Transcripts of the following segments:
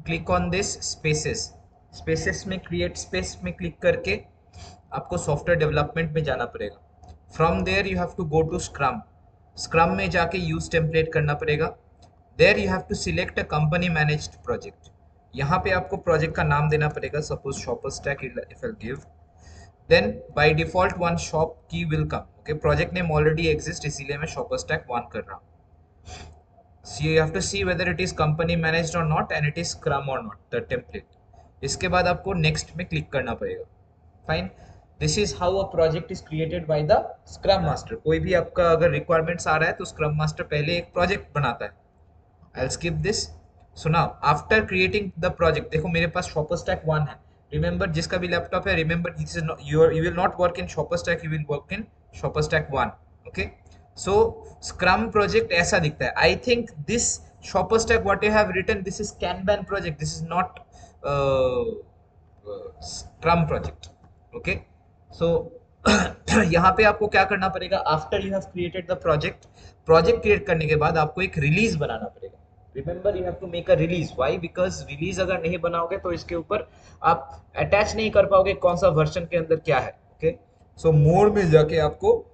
Click on this spaces. Spaces में create space में click करके आपको सॉफ्टवेयर डेवलपमेंट में जाना पड़ेगा। From there you have to go to scrum. Scrum में जाके यूज टेम्पलेट करना पड़ेगा। There you have to select a company managed project. यहाँ पे आपको प्रोजेक्ट का नाम देना पड़ेगा, suppose shopper stack if I give, then by default one shop की will come. Okay, project name already exist, इसीलिए मैं शॉपर स्टैक वन कर रहा हूँ। So you have to see whether it is company managed or not and it is Scrum or not, the template. इसके बाद आपको next में click करना पड़ेगा। Fine. This is how a project is created by the Scrum Master. कोई भी आपका अगर requirements आ रहा है तो Scrum Master पहले एक project बनाता है। I'll skip this. So now after creating the project, देखो मेरे पास Shopper Stack 1 है। Remember जिसका भी लैपटॉप है, remember this is not, you will not work in Shopper Stack, you will work in Shopper Stack 1. Okay. So Scrum project ऐसा दिखता है। I think this Shopper Stack what you have written, this is Kanban project. This is not Scrum project. Okay. So यहाँ पे आपको क्या करना पड़ेगा, after you have created the project, project create करने के बाद आपको एक रिलीज बनाना पड़ेगा। Remember you have to make a release. Why? Because release अगर नहीं बनाओगे तो इसके ऊपर आप अटैच नहीं कर पाओगे कौन सा वर्जन के अंदर क्या है। ओके, सो मोड में जाके आपको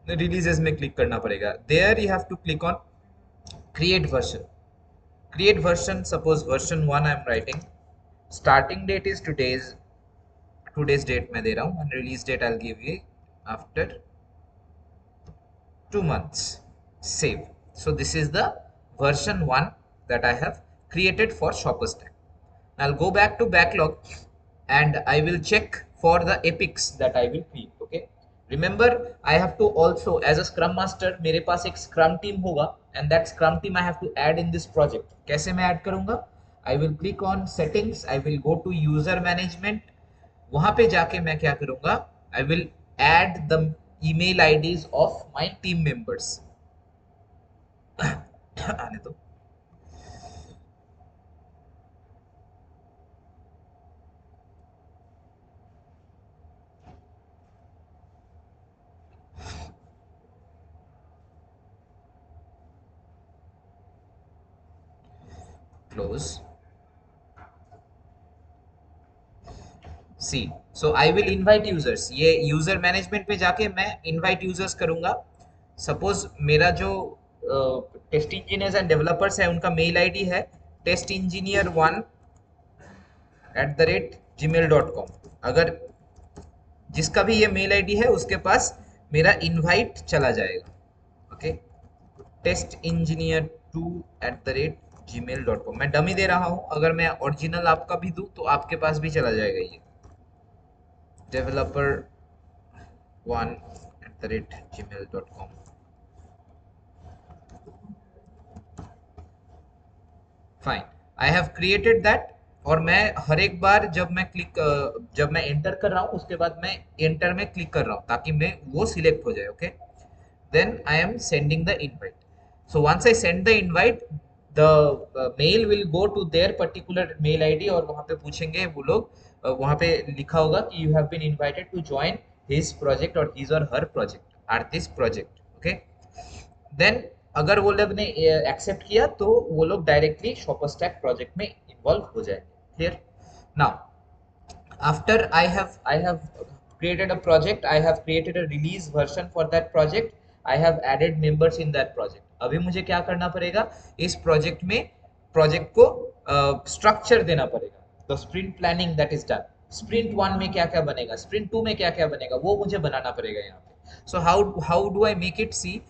रिलीजेस में क्लिक करना पड़ेगा। There you have to click on create version. Create version, suppose version 1 I am writing, starting date is today's date मैं दे रहा हूँ, and release date I will give you after 2 months. Save. So this is the version 1 that I have created for Shopper Stack. I'll go back to backlog and I will check for the epics that I will create. Okay. Remember, I have to also, as a Scrum Master, मेरे पास एक Scrum team होगा, and that Scrum team I have to add in this project. कैसे मैं add करूँगा? I will click on settings. I will go to user management. वहां पे जाके मैं क्या करूंगा, I will add the email IDs of my team members. आने दो। Close. See, so I will invite users. ये यूजर मैनेजमेंट पे जाके मैं इनवाइट यूजर्स करूंगा। सपोज मेरा जो टेस्ट इंजीनियर्स एंड डेवलपर्स है उनका मेल आईडी है testinjineer1@gmail.com। अगर जिसका भी ये मेल आईडी है उसके पास मेरा इनवाइट चला जाएगा। Okay, testinjineer2@gmail.com। मैं डमी दे रहा हूँ, अगर मैं ओरिजिनल आपका भी दूँ तो आपके पास भी चला जाएगा ये developer1@gmail.com। Fine, I have created that. और मैं हर एक बार जब मैं एंटर कर रहा हूँ उसके बाद मैं एंटर में क्लिक कर रहा हूँ ताकि मैं वो सिलेक्ट हो जाए। Okay, then I am sending the invite. So once I send the invite, the mail will go to their particular mail ID और वहाँ पे पूछेंगे वो लोग, वहाँ पे लिखा होगा कि you have been invited to join his project or his or her project or this project. Okay, then अगर वो लोग ने एक्सेप्ट किया तो वो लोग डायरेक्टली शॉपर स्टैक प्रोजेक्ट में इन्वॉल्व हो जाएंगे। Clear? Now after I have created a project, I have created a release version for that project, I have added members in that project। अभी मुझे क्या करना पड़ेगा, इस प्रोजेक्ट में प्रोजेक्ट को स्ट्रक्चर देना पड़ेगा। The sprint planning that is done, sprint 1 में क्या क्या बनेगा, स्प्रिंट 2 में क्या क्या बनेगा, वो मुझे बनाना पड़ेगा यहाँ पे। So how do I make it? See,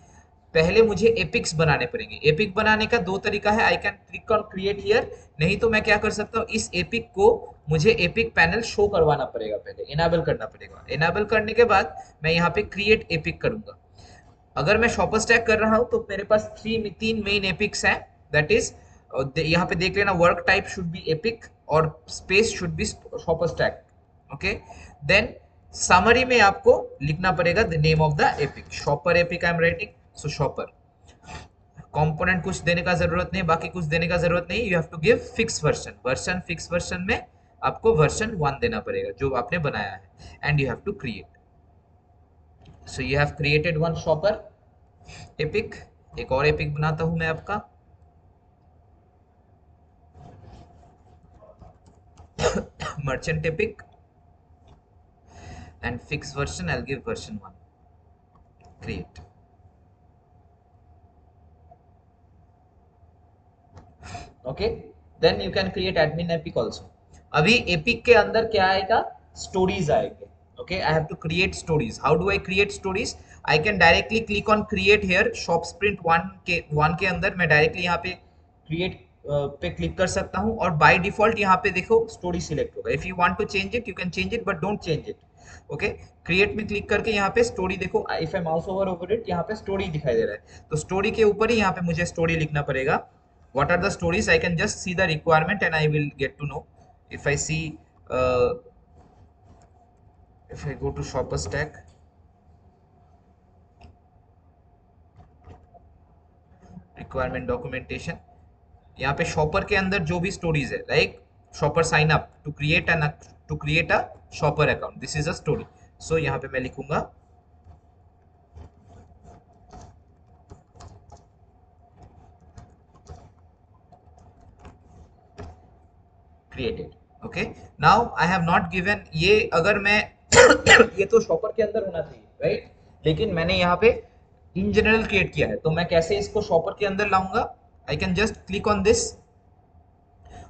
पहले मुझे एपिक्स बनाने पड़ेंगे। एपिक बनाने का दो तरीका है, I can click on create here, नहीं तो मैं क्या कर सकता हूँ, इस एपिक को मुझे एपिक पैनल शो करवाना पड़ेगा, पहले इनेबल करना पड़ेगा। इनेबल करने के बाद मैं यहाँ पे क्रिएट एपिक करूंगा। अगर मैं शॉपर स्टैक कर रहा हूँ तो मेरे पास तीन मेन एपिक्स हैं। दैट इज, यहाँ पे देख लेना, work type should be epic और space should be shopper stack. Okay, then summary में आपको लिखना पड़ेगा the name of the epic, shopper epic I am writing. So shopper component कुछ देने का जरूरत नहीं, बाकी कुछ देने का जरूरत नहीं। You have to give fix version, fix version में आपको वर्जन 1 देना पड़ेगा जो आपने बनाया है, and you have to create. So you have created one shopper epic. एक और एपिक बनाता हूं मैं आपका। merchant epic and fix version. I'll give version 1. Create. Okay, then you can create admin epic also. अभी epic के अंदर क्या आएगा, stories आएंगे. Okay, I have to create stories. How do I create stories? I can directly click on create here. shop sprint 1 के अंदर मैं directly यहाँ पे create पे क्लिक कर सकता हूँ और by default यहाँ पे देखो story select होगा. If you want to change it, you can change it, but don't change it. Okay, create में क्लिक करके यहाँ पे स्टोरी देखो, if I mouse over it यहाँ पे स्टोरी दिखाई दे रहा है, तो स्टोरी के ऊपर ही यहाँ पे मुझे स्टोरी लिखना पड़ेगा. What are the stories? I can just see the requirement and I will get to know. If I see, if I go to shopper stack, requirement documentation, यहाँ पे शॉपर के अंदर जो भी स्टोरीज है, like shopper sign up to create a shopper account, this is a story. So यहाँ पे मैं लिखूंगा created. Okay, now I have not given ये, अगर मैं ये तो शॉपर के अंदर होना चाहिए, राइट, लेकिन मैंने यहाँ पे इन जनरल क्रिएट किया है, तो मैं कैसे इसको शॉपर के अंदर लाऊंगा? I can just click on this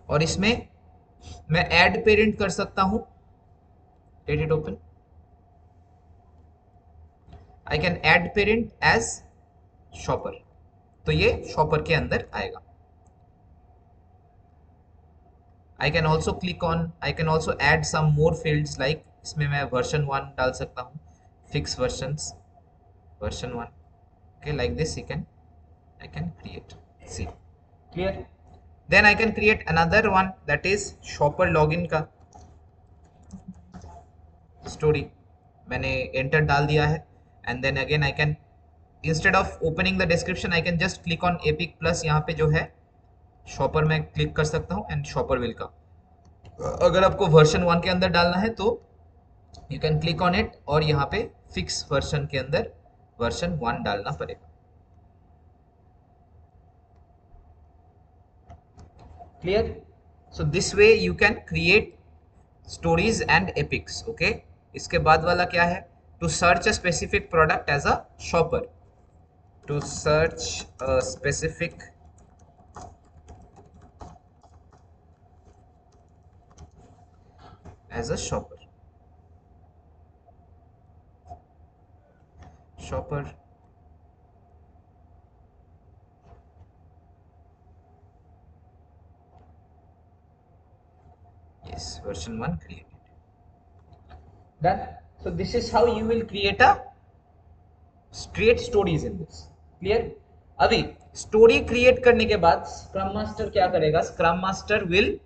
और इसमें मैं ऐड पेरेंट कर सकता हूं. Let it open. I can add parent as shopper, तो ये शॉपर के अंदर आएगा. I can also click on, I can also add some more fields, like इसमें मैं version 1 डाल सकता हूँ, fix versions, version 1. Okay, like this I can create. See, clear? Then I can create another one, that is shopper login का story. मैंने enter डाल दिया है, and then again I can, instead of opening the description, I can just click on epic plus यहाँ पे जो है shopper में क्लिक कर सकता हूँ एंड शॉपर विल का. अगर आपको वर्जन 1 के अंदर डालना है तो you can click on it और यहाँ पे फिक्स वर्जन के अंदर वर्जन 1 डालना पड़ेगा. Clear? So this way you can create stories and epics. Okay, इसके बाद वाला क्या है? To search a specific product as a shopper. To search a specific as a shopper. Yes, version 1 created. Done. So this is how you will create stories in this. Clear? अभी story create करने के बाद scrum master क्या करेगा? Scrum master will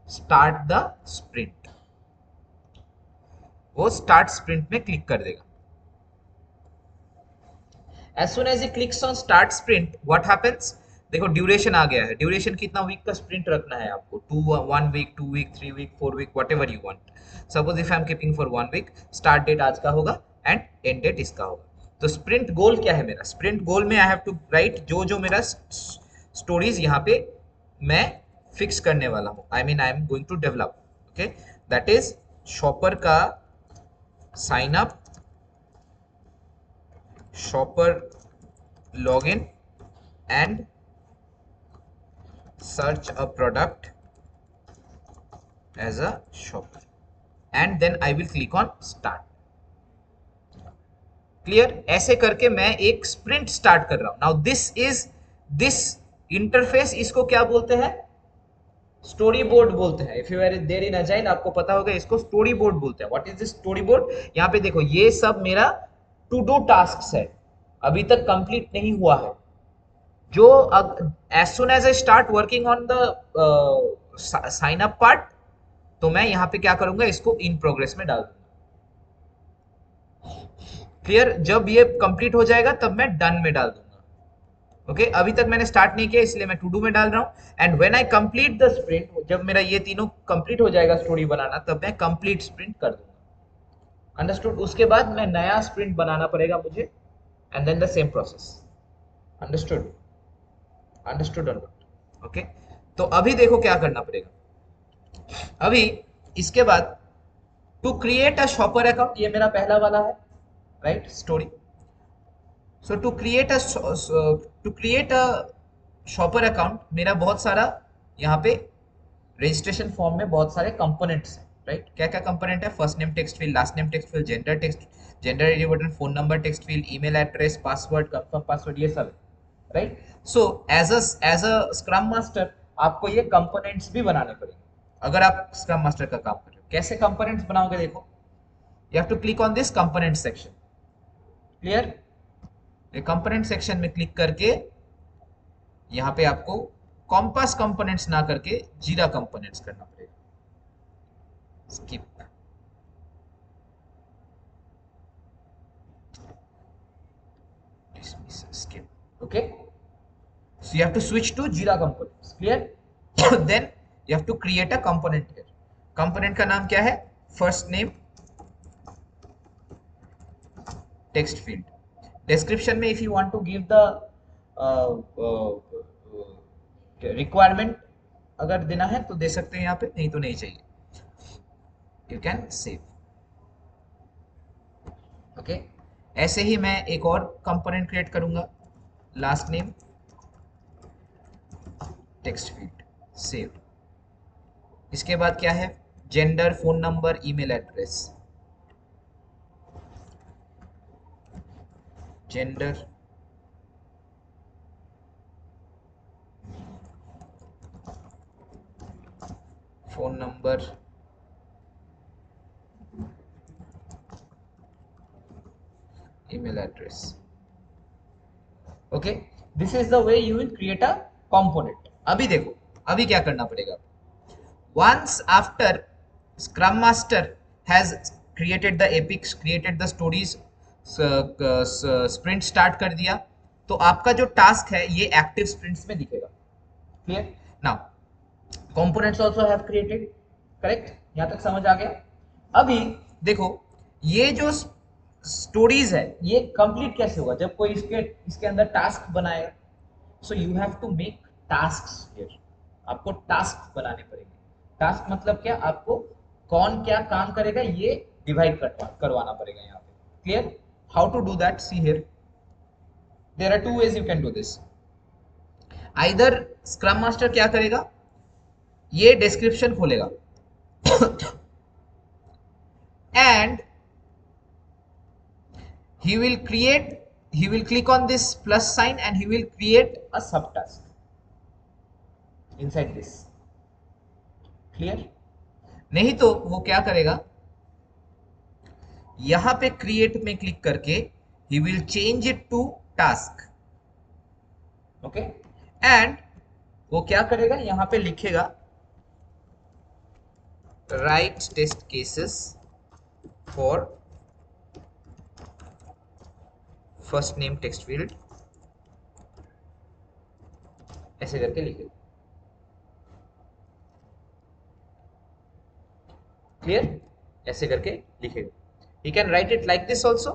start the sprint. वो start sprint में click कर देगा. As soon as he clicks on start sprint, what happens? देखो ड्यूरेशन आ गया है. ड्यूरेशन कितना वीक का स्प्रिंट रखना है आपको? 1 week, 2 week, 3 week, 4 week, whatever you want. Suppose if I am keeping for 1 week, start date आज का होगा एंड एंड डेट इसका होगा. तो स्प्रिंट गोल क्या है मेरा? स्प्रिंट गोल में आई हैव टू राइट जो मेरा स्टोरीज यहाँ पे मैं फिक्स करने वाला हूँ, I mean I am going to develop. Okay, that is shopper का sign up, shopper login and search a product as a shopper, and then I will click on start. Clear? ऐसे करके मैं एक sprint start कर रहा हूं. Now this interface, इसको क्या बोलते हैं? स्टोरी बोर्ड बोलते हैं. If you are there in agile आपको पता होगा इसको स्टोरी बोर्ड बोलते हैं. What is this storyboard? यहाँ पे देखो ये सब मेरा टू डू टास्क है, अभी तक कंप्लीट नहीं हुआ है. जो as soon as I start working on the sign up part, तो मैं यहाँ पे क्या करूंगा? इसको इन प्रोग्रेस में डाल दूंगा. क्लियर? जब ये कंप्लीट हो जाएगा तब मैं डन में डाल दूंगा. ओके, अभी तक मैंने स्टार्ट नहीं किया इसलिए मैं टू डू में डाल रहा हूं. And when I complete the sprint, जब मेरा ये तीनों कंप्लीट हो जाएगा स्टोरी बनाना, तब मैं कंप्लीट स्प्रिंट कर दूंगा. अंडरस्टूड? उसके बाद मैं नया स्प्रिंट बनाना पड़ेगा मुझे, and then the same process. Understood? Understood और नॉट? ओके, तो अभी देखो क्या करना पड़ेगा. अभी इसके बाद to create a shopper account, ये मेरा पहला वाला है, right, story. So to create a shopper account, मेरा बहुत सारा यहाँ पे रजिस्ट्रेशन फॉर्म में बहुत सारे कंपोनेंट्स हैं, राइट। क्या क्या कंपोनेंट है? First name text field, last name text field, gender ID button, phone number text field, email address, password, confirm password, ये सब है, right. So as a scrum master आपको ये कंपोनेंट्स भी बनाने पड़ेंगे अगर आप स्क्रम मास्टर का काम कर रहे हो। कैसे कंपोनेंट्स बनाओगे? देखो, you have to click on this component section. Clear? ये कंपोनेंट सेक्शन में क्लिक करके यहाँ पे आपको कॉम्पास कंपोनेंट्स ना करके जीरा कंपोनेंट्स करना पड़ेगा। Skip, dismiss, skip. Okay, so you have to switch to Jira components. Clear? Then you have to create a component here. Component का नाम क्या है? First name text field. Description में if you want to give the requirement अगर देना है तो दे सकते हैं यहाँ पे, नहीं तो नहीं चाहिए। You can save. Okay, ऐसे ही मैं एक और कंपोनेंट क्रिएट करूंगा, last name text field, save. इसके बाद क्या है? Gender, phone number, email address, gender, phone number, email address. Okay, this is the way you will create a component. अभी देखो, अभी क्या करना पड़ेगा? Once after Scrum Master has created the epics, created the stories, sprint start कर दिया, तो आपका जो टास्क है ये एक्टिव स्प्रिंट्स में दिखेगा। Clear? Now components also have created, correct? यहां तक समझ आ गया? अभी देखो, ये जो स्टोरीज है ये कंप्लीट कैसे होगा? जब कोई इसके अंदर टास्क बनाएगा, so you have to make tasks here. आपको टास्क बनाने पड़ेंगे। टास्क मतलब क्या? आपको कौन क्या काम करेगा ये डिवाइड करवाना पड़ेगा यहाँ पे। Clear? How to do that? See here, there are two ways you can do this. Either scrum master क्या करेगा, ये डिस्क्रिप्शन खोलेगा and he will click on this plus sign and he will create a subtask inside this. Clear? नहीं तो वो क्या करेगा, यहां पे create में क्लिक करके he will change it to task. Okay, and वो क्या करेगा, यहां पे लिखेगा write test cases for first name text field, ऐसे करके लिखे। क्लियर? ऐसे करके लिखेगा। You can write it like this also,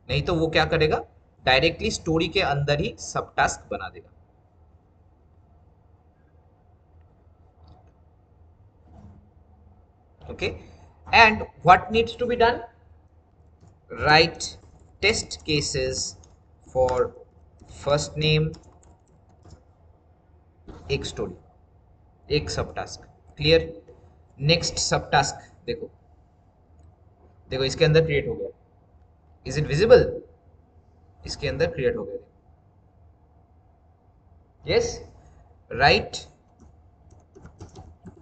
नहीं तो वो क्या करेगा, डायरेक्टली स्टोरी के अंदर ही सब टास्क बना देगा। Okay, and what needs to be done? Right test cases for first name, एक स्टोरी, एक sub task. Clear? Next sub task देखो, देखो इसके अंदर क्रिएट हो गया। Is it visible? इसके अंदर क्रिएट हो गया। Yes, right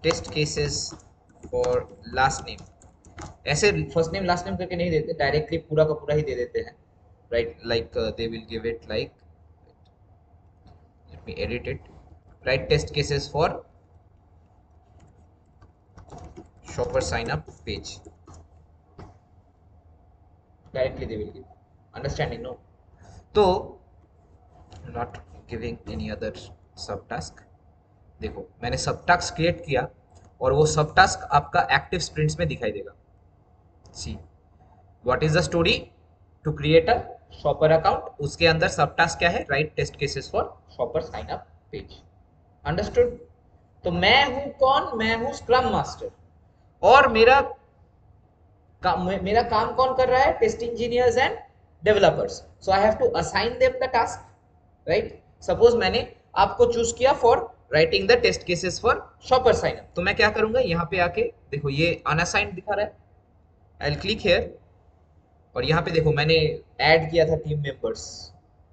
test cases for last name. ऐसे फर्स्ट नेम लास्ट नेम करके नहीं देते, डायरेक्टली पूरा का पूरा ही दे देते हैं, right? Like they will give it like, let me edit it, right test cases for shopper sign up page, directly they will give. Understanding? No? तो not giving any other sub task. देखो मैंने सब task create किया और वो सब task आपका active sprints में दिखाई देगा। See, what is the story? To create a shopper account, उसके अंदर सब टास्क क्या है? Right test cases for shopper sign up page. Understood? तो मैं हूं कौन? मैं हूं स्क्रम मास्टर। और मेरा काम कौन कर रहा है? Test engineers and developers. So I have to assign them the task, right? Suppose मैंने आपको चूज किया for writing the test cases for shopper sign up, तो मैं क्या करूंगा, यहाँ पे आके देखो ये अनअसाइंड दिखा रहा है. आई विल क्लिक हियर और यहाँ पे देखो मैंने ऐड किया था टीम मेंबर्स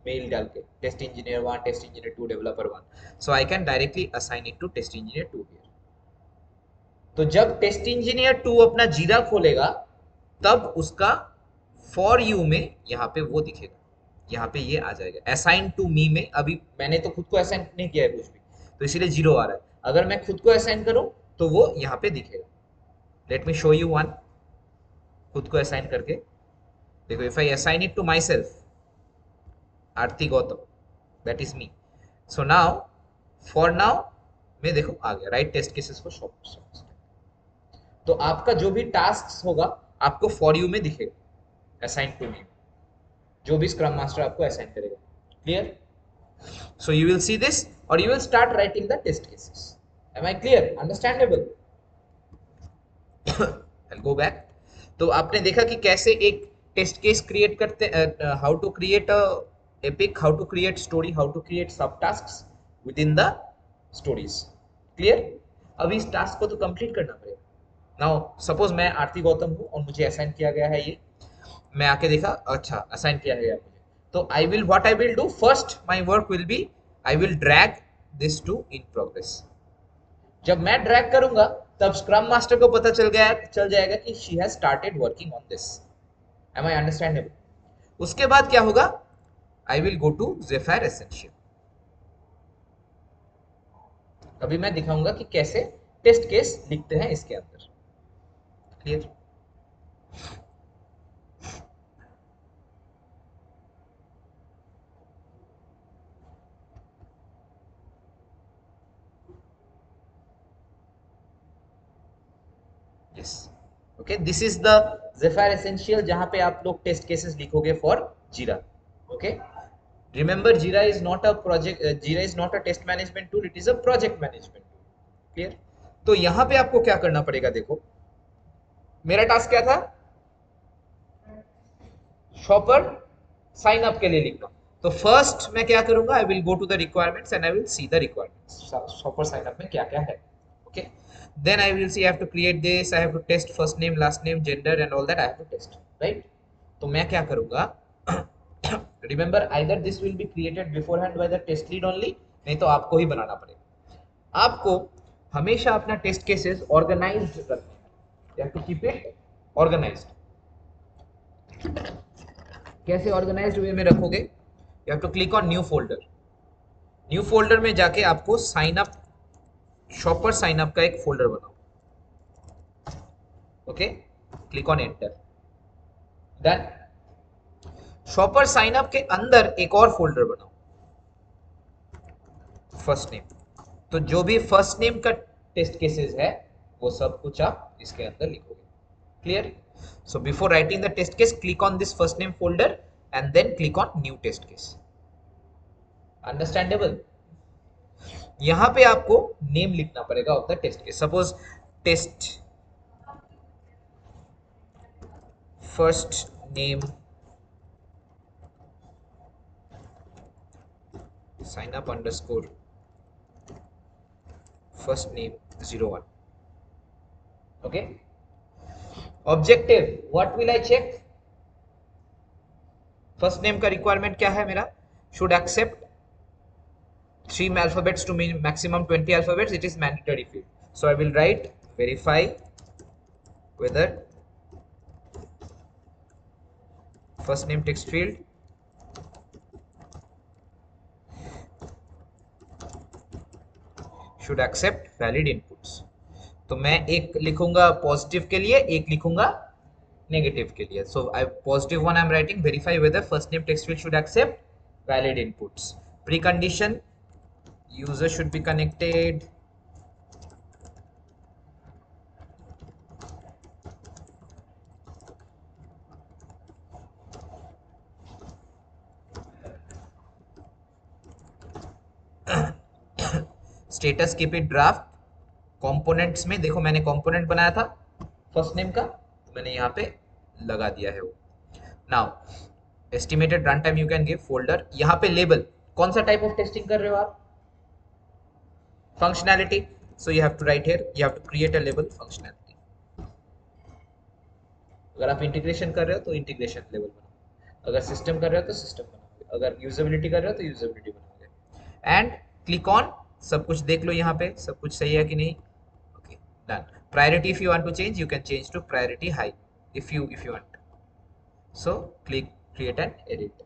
मेल डाल के, test engineer 1, test engineer 2, developer 1. So I can directly assign it to test engineer 2 here. तो जब टेस्ट इंजीनियर 2 अपना जीरा खोलेगा तब उसका फॉर यू में यहाँ पे वो दिखेगा, यहाँ पे ये आ जाएगा असाइन टू मी में. अभी मैंने तो खुद को असाइन नहीं किया है कुछ भी, तो इसीलिए जीरो आ रहा है. अगर मैं खुद को असाइन करूं तो वो यहाँ पे दिखेगा. Let me show you one, खुद को असाइन करके देखो. If I assign it to myself, Aarti Gautam, that is me. So now for now में देखो आ गया right test cases for shop. तो आपका जो भी टास्क होगा आपको फॉर यू में दिखेगा असाइन टू मी, जो भी स्क्रम मास्टर आपको असाइन करेगा. Clear? So you will see this और you will start writing the test cases. Am I clear? Understandable? I go back. तो आपने देखा कि कैसे एक टेस्ट केस क्रिएट करते, how to create a epic, how to create story, how to create sub tasks within the stories. Clear? अभी इस task को तो कंप्लीट करना पड़ेगा. नाउ सपोज मैं आरती गौतम हूँ और मुझे असाइन किया गया है ये. मैं आके देखा, अच्छा असाइन किया गया मुझे, तो I will what I will do first, my work will be I will drag this to in progress. जब मैं ड्रैग करूंगा तब स्क्रम मास्टर को पता चल जाएगा कि she has started working on this. Am I understandable? उसके बाद क्या होगा, I will go to Zephyr essential. अभी मैं दिखाऊंगा कि कैसे टेस्ट केस लिखते हैं इसके अंदर. Clear? Yes. Okay, this is the Zephyr essential जहां पे आप लोग टेस्ट केसेस लिखोगे for Jira. Okay, remember Jira is not a project, Jira is not a test management tool, it is a project management tool. Clear? तो यहां पे आपको क्या करना पड़ेगा, देखो मेरा टास्क क्या था, शॉपर साइन अप के लिए लिखना. तो फर्स्ट मैं क्या करूंगा, I will go to the requirements and I will see the requirements. Shopper sign up में क्या क्या है. Okay, then I will see I have to create this, I have to test first name, last name, gender and all that I have to test, right? तो मैं क्या करूंगा, remember either this will be created beforehand by the test lead only, नहीं तो आपको ही बनाना पड़ेगा. आपको हमेशा अपना टेस्ट केसेस ऑर्गेनाइज्ड रखना है. you have to keep it organized. कैसे ऑर्गेनाइज्ड वे में रखोगे, you have to click on new folder. New folder में जाके आपको sign up, shopper sign up का एक फोल्डर बनाओ. Okay, click on enter. Then shopper sign up के अंदर एक और फोल्डर बनाओ, फर्स्ट नेम. तो जो भी फर्स्ट नेम का टेस्ट केसेस है वो सब कुछ आप इसके अंदर लिखोगे. Clear? So before writing the test case click on this first name folder and then click on new test case. Understandable? यहां पे आपको नेम लिखना पड़ेगा of the test case. Suppose test first name sign up underscore first name 01. Okay, objective what will I check, first name का requirement क्या है मेरा, should accept 3 alphabets to maximum 20 alphabets, it is mandatory field. So I will write verify whether first name text field should accept valid inputs. तो मैं एक लिखूंगा positive के लिए, एक लिखूंगा नेगेटिव के लिए. So I positive one I am writing verify whether first name text field should accept valid inputs. Pre condition user should be connected, status keep it draft. Components में देखो मैंने कंपोनेंट बनाया था, फर्स्ट नेम का, तो मैंने यहाँ पे लगा दिया है वो। Now estimated run time you can give folder, यहाँ पे लेबल, कौन सा टाइप ऑफ टेस्टिंग कर रहे हो आप? Functionality, so you have to write here, you have to create a label functionality. अगर आप इंटीग्रेशन कर रहे हो तो इंटीग्रेशन लेबल बनाओ, अगर सिस्टम कर रहे हो तो सिस्टम बनाओगे, अगर यूजेबिलिटी कर रहे हो तो यूजेबिलिटी बनाओगे। एंड क्लिक ऑन, सब कुछ देख लो यहाँ पे सब कुछ सही है कि नहीं। Okay, done. Priority if you want to change you can change to priority high if you want, so click create and edit।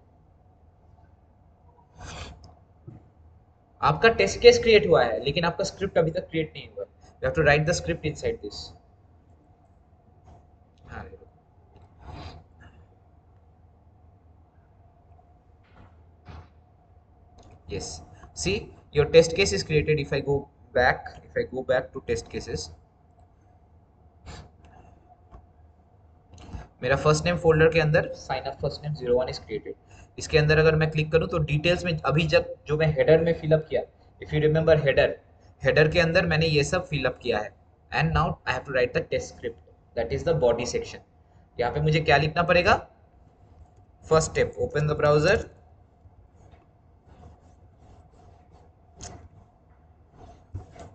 आपका टेस्ट केस क्रिएट हुआ है लेकिन आपका स्क्रिप्ट अभी तक क्रिएट नहीं हुआ, you have to write the script inside this. Yes, see your test case is created। if I go back to test cases, मेरा फर्स्ट नेम फोल्डर के अंदर sign up first name 01 is created. इसके अंदर अगर मैं click करूं तो details में अभी जब जो मैं हेडर में फिलअप किया, if you remember header, header के अंदर मैंने ये सब फिलअप किया है। And now I have to write the test script, that is the body section. यहाँ पे मुझे क्या लिखना पड़ेगा? First step, open the browser,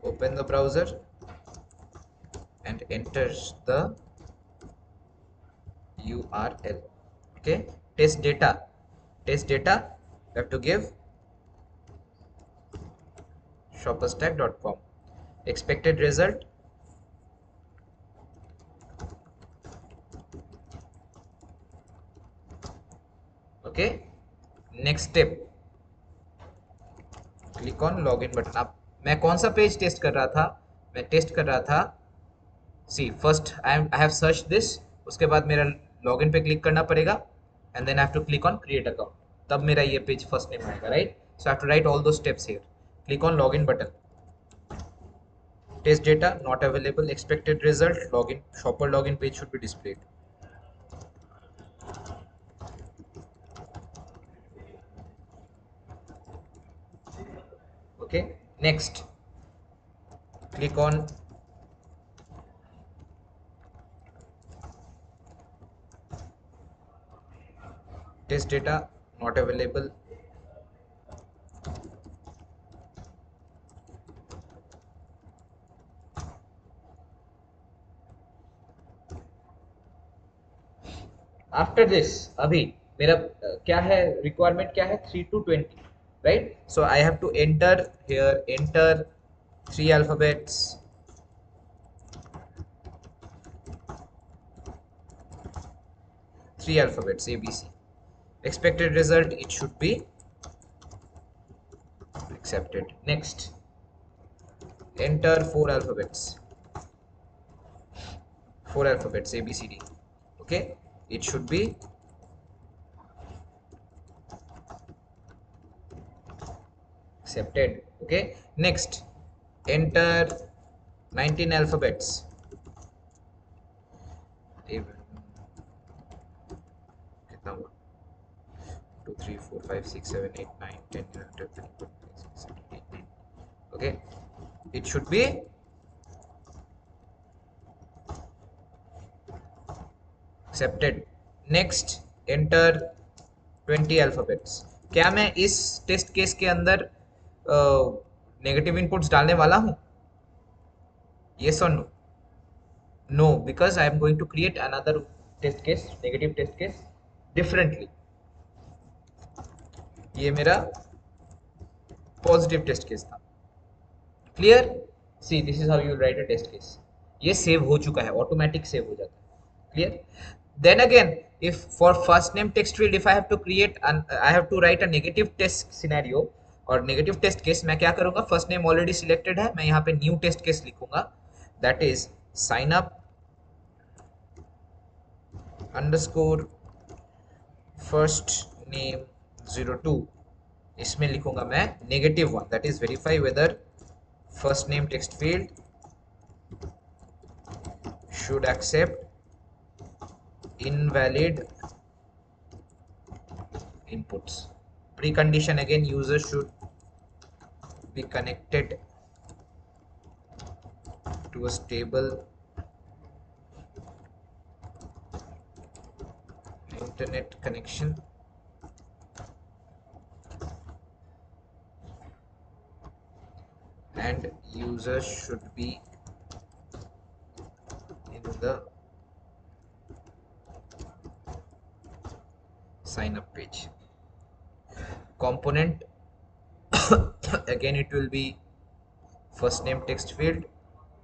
open the browser and enter the URL। okay, test data, you have to give shopperstack.com, expected result, okay, next step, click on login button। अब मैं कौन सा पेज टेस्ट कर रहा था? मैं test कर रहा था, see first I have search this, उसके बाद मेरा लॉगिन पे क्लिक करना पड़ेगा and then I have to click on create account, तब मेरा ये पेज फर्स्ट नेम आएगा, right? So I have to write all दो steps here. Click on login button, test data not available, expected result, login, shopper login page should be displayed. okay, next click on test data not available, after this अभी मेरा क्या है requirement, क्या है 3 to 20, right? So I have to enter here, enter 3 alphabets, 3 alphabets ABC, expected result it should be accepted। next enter 4 alphabets, 4 alphabets ABCD, okay, it should be accepted। okay, next enter 19 alphabets, 2 3 4 5 6 7 8 9 10 11 12 13 14 15 16 17 18 okay, it should be accepted। next enter 20 alphabets। क्या मैं इस test case के अंदर negative inputs डालने वाला हूं? yes or no? no, because I am going to create another test case, negative test case differently। ये मेरा पॉजिटिव टेस्ट केस था, clear? See this is how you write a test case. ये save हो चुका है, automatic save हो जाता है, clear? Then again if for first name text field if I have to create I have to write a negative test scenario और negative test case, मैं क्या करूंगा? फर्स्ट नेम ऑलरेडी सिलेक्टेड है, मैं यहाँ पे न्यू टेस्ट केस लिखूंगा, that is sine up underscore first name 02। इसमें लिखूंगा मैं negative one, that is verify whether first name text field should accept invalid inputs। precondition again, user should be connected to a stable internet connection, and user should be in the sign up page. Component again it will be first name text field,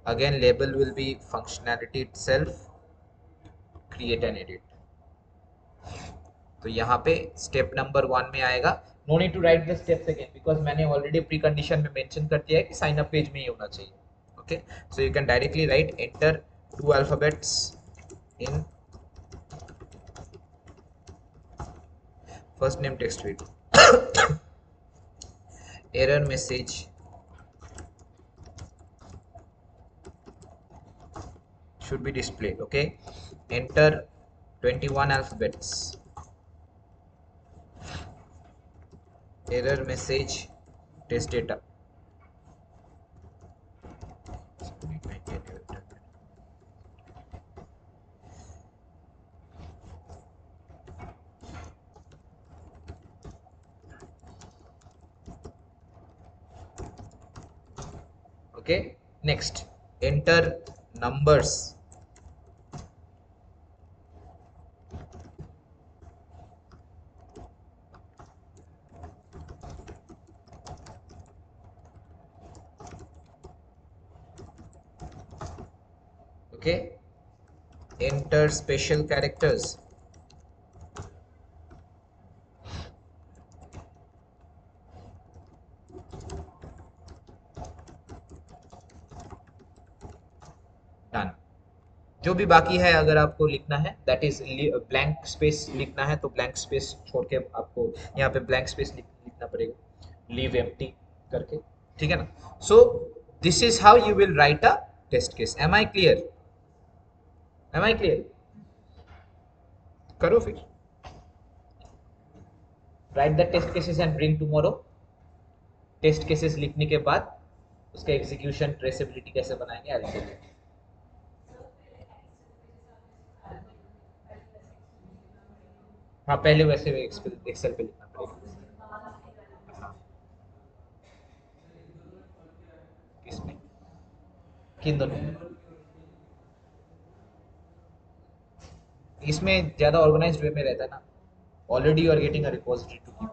again label will be functionality itself, create and edit. तो यहाँ पे step number 1 में आएगा, no need to write the steps again because मैंने already pre condition में mention कर दिया है कि साइन अप पेज में ही होना चाहिए. Okay, so you can directly right enter 2 alphabets in first name text field. Error message should be displayed. Okay, enter 21 alphabets. Error message test data. Okay, next enter numbers. Okay, enter special characters. Done. जो भी बाकी है अगर आपको लिखना है that is blank space लिखना है तो ब्लैंक स्पेस छोड़ के आपको यहाँ पे ब्लैंक स्पेस लिखना पड़ेगा, लीव एम्प्टी करके. ठीक है ना. So this is how you will write a test case. Am I clear? Am I clear? करो फिर. Write the test cases and bring tomorrow. Test cases लिखने के बाद उसका एग्जीक्यूशन ट्रेसेबिलिटी कैसे बनाएंगे आई विल. हाँ पहले वैसे एक्सेल पे लिखना पड़ेगा. हाँ किसमें? किन दोनों में? इसमें ज़्यादा ऑर्गेनाइज्ड वे में रहता है ना. Already you are getting a repository to keep